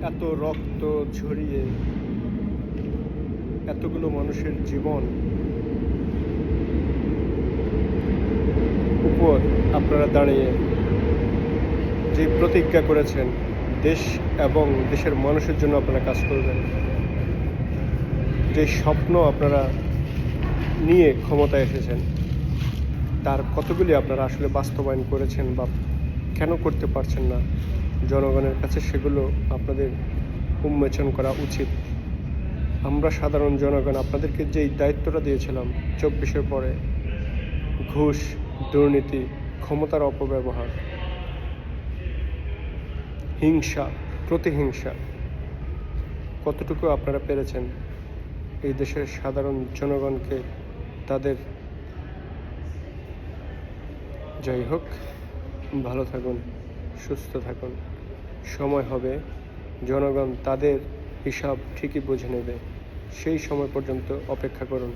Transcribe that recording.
এত রক্ত ঝরিয়ে এতগুলো মানুষের জীবন উপর আপনারা দাঁড়িয়ে যে প্রতিজ্ঞা করেছেন দেশ এবং দেশের মানুষের জন্য আপনারা কাজ করবেন, যে স্বপ্ন আপনারা নিয়ে ক্ষমতায় এসেছেন, তার কতগুলি আপনারা আসলে বাস্তবায়ন করেছেন বা কেন করতে পারছেন না, জনগণের কাছে সেগুলো আপনাদের উন্মোচন করা উচিত। আমরা সাধারণ জনগণ আপনাদেরকে যেই দায়িত্বটা দিয়েছিলাম 24-এর পরে, ঘুষ, দুর্নীতি, ক্ষমতার অপব্যবহার, হিংসা, প্রতিহিংসা, কতটুকু আপনারা পেরেছেন এই দেশের সাধারণ জনগণকে তাদের, যাই হোক, ভালো থাকুন, সুস্থ থাকুন। সময় হবে, জনগণ তাদের হিসাব ঠিকই বুঝে নেবে। সেই সময় পর্যন্ত অপেক্ষা করুন।